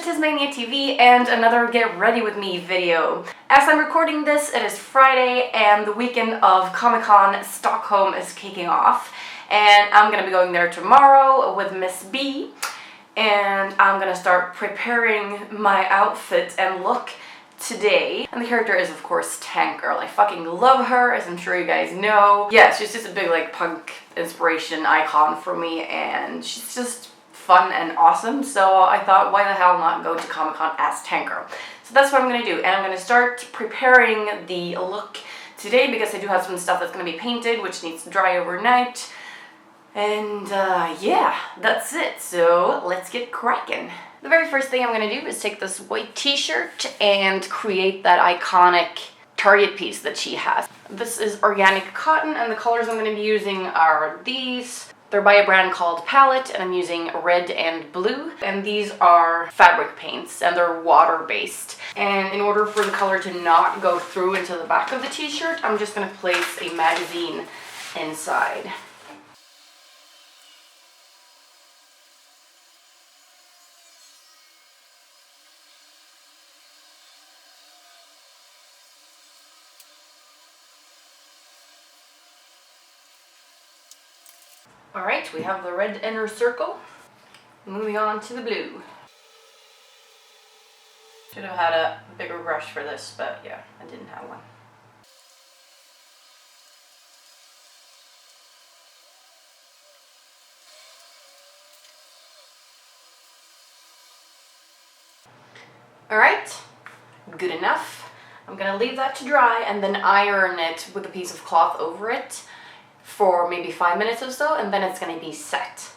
TezMania TV and another Get Ready With Me video. As I'm recording this, it is Friday and the weekend of Comic-Con Stockholm is kicking off. And I'm gonna be going there tomorrow with Miss B. And I'm gonna start preparing my outfit and look today. And the character is, of course, Tank Girl. I fucking love her, as I'm sure you guys know. Yeah, she's just a big, like, punk inspiration icon for me, and she's just fun and awesome, so I thought, why the hell not go to Comic-Con as Tank Girl? So that's what I'm gonna do, and I'm gonna start preparing the look today because I do have some stuff that's gonna be painted, which needs to dry overnight. And yeah, that's it. So let's get cracking. The very first thing I'm gonna do is take this white t-shirt and create that iconic Target piece that she has. This is organic cotton, and the colors I'm gonna be using are these. They're by a brand called Palette, and I'm using red and blue. And these are fabric paints, and they're water-based. And in order for the color to not go through into the back of the t-shirt, I'm just gonna place a magazine inside. Alright, we have the red inner circle. Moving on to the blue. Should have had a bigger brush for this, but yeah, I didn't have one. Alright, good enough. I'm gonna leave that to dry and then iron it with a piece of cloth over it for maybe 5 minutes or so, and then it's gonna be set.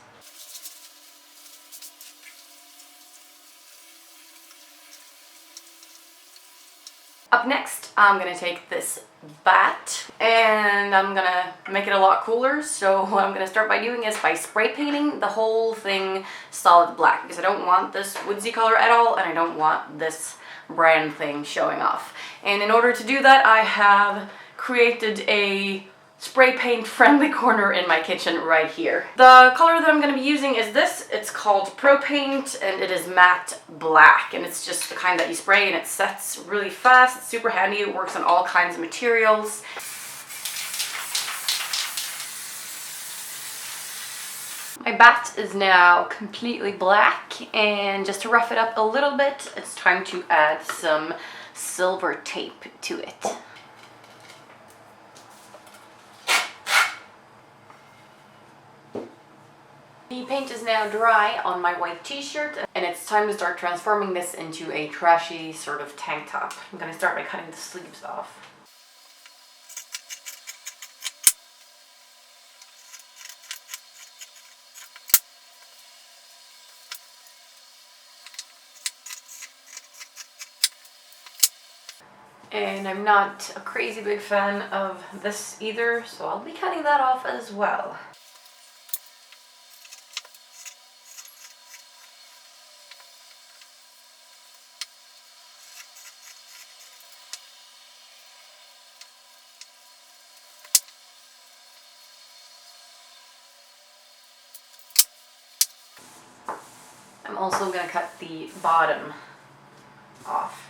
Up next, I'm gonna take this bat and I'm gonna make it a lot cooler. So what I'm gonna start by doing is by spray painting the whole thing solid black, because I don't want this woodsy color at all, and I don't want this brand thing showing off. And in order to do that, I have created a spray paint friendly corner in my kitchen right here. The color that I'm going to be using is this. It's called Pro Paint, and it is matte black, and it's just the kind that you spray and it sets really fast. It's super handy. It works on all kinds of materials. My bat is now completely black, and just to rough it up a little bit, it's time to add some silver tape to it. The paint is now dry on my white t-shirt, and it's time to start transforming this into a trashy sort of tank top. I'm going to start by cutting the sleeves off. And I'm not a crazy big fan of this either, so I'll be cutting that off as well. I'm also going to cut the bottom off.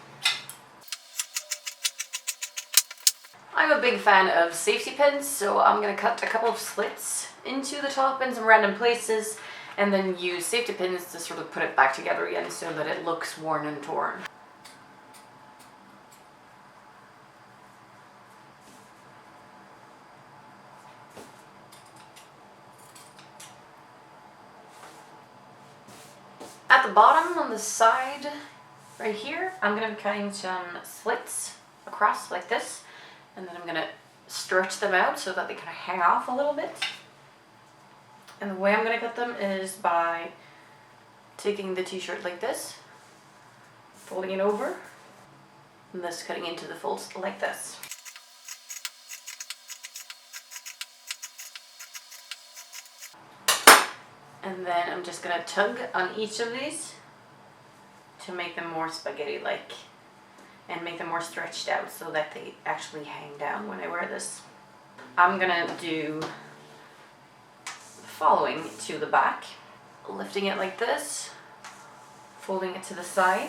I'm a big fan of safety pins, so I'm going to cut a couple of slits into the top in some random places, and then use safety pins to sort of put it back together again so that it looks worn and torn. At the bottom on the side right here, I'm going to be cutting some slits across like this, and then I'm going to stretch them out so that they kind of hang off a little bit. And the way I'm going to cut them is by taking the t-shirt like this, folding it over, and thus cutting into the folds like this. And then I'm just going to tug on each of these to make them more spaghetti-like and make them more stretched out so that they actually hang down when I wear this. I'm going to do the following to the back, lifting it like this, folding it to the side.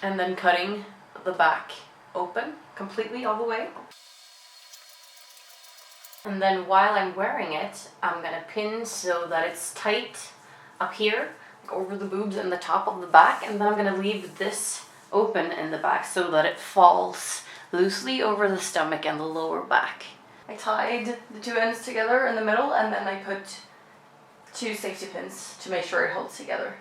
And then cutting the back open completely all the way. And then while I'm wearing it, I'm gonna pin so that it's tight up here, over the boobs and the top of the back, and then I'm gonna leave this open in the back so that it falls loosely over the stomach and the lower back. I tied the two ends together in the middle, and then I put 2 safety pins to make sure it holds together.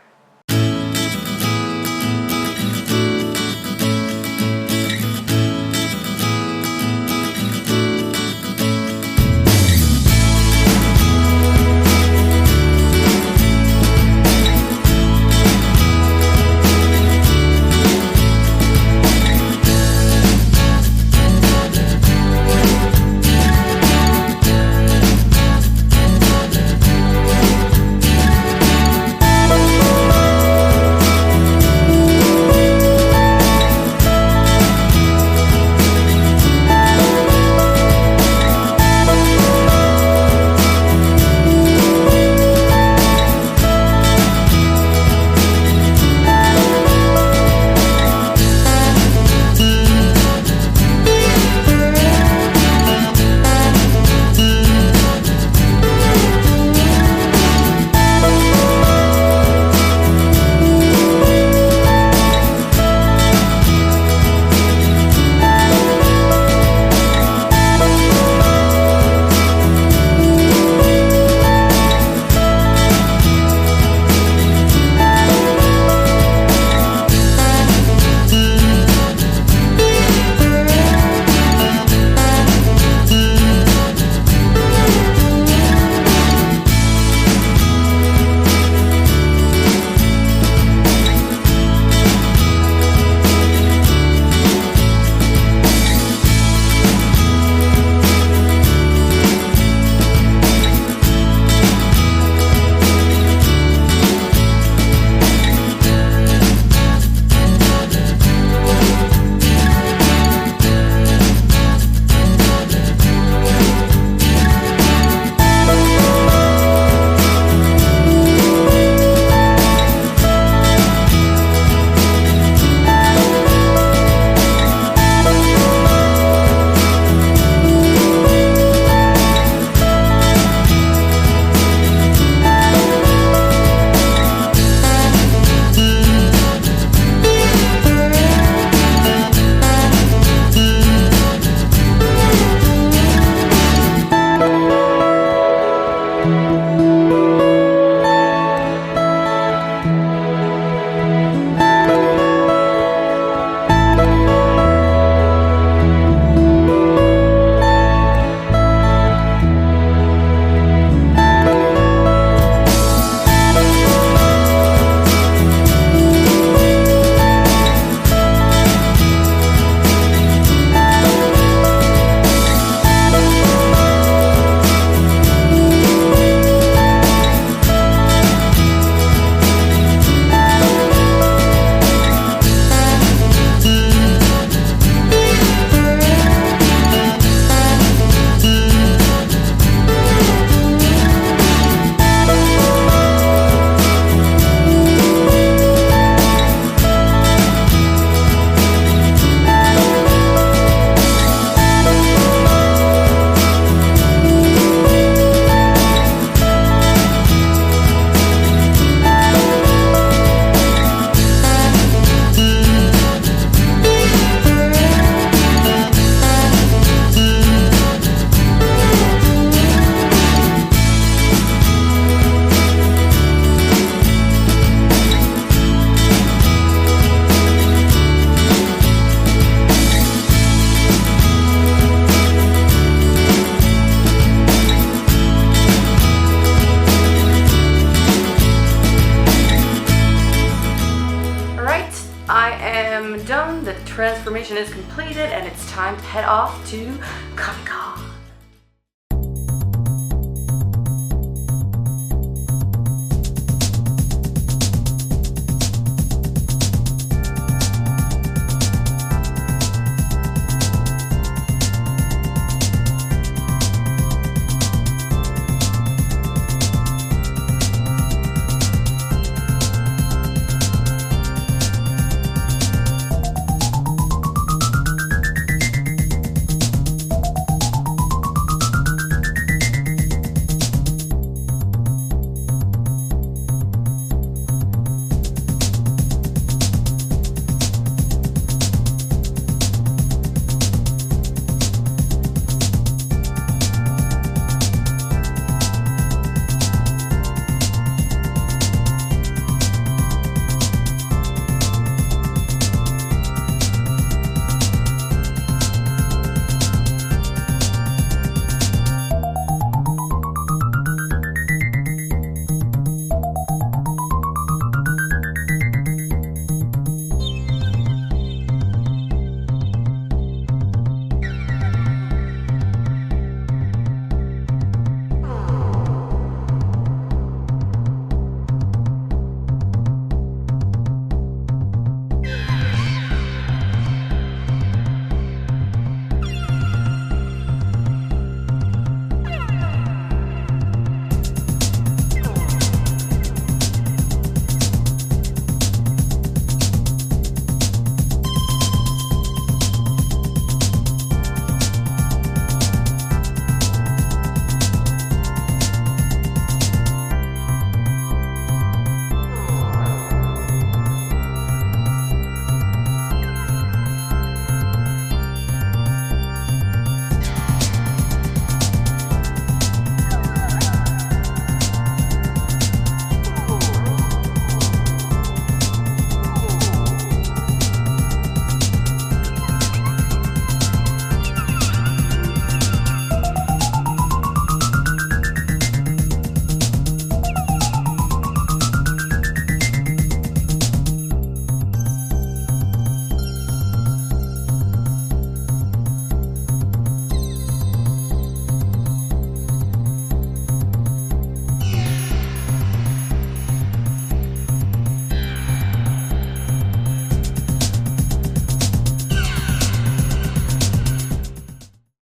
transformation is completed and it's time to head off to Comic-Con.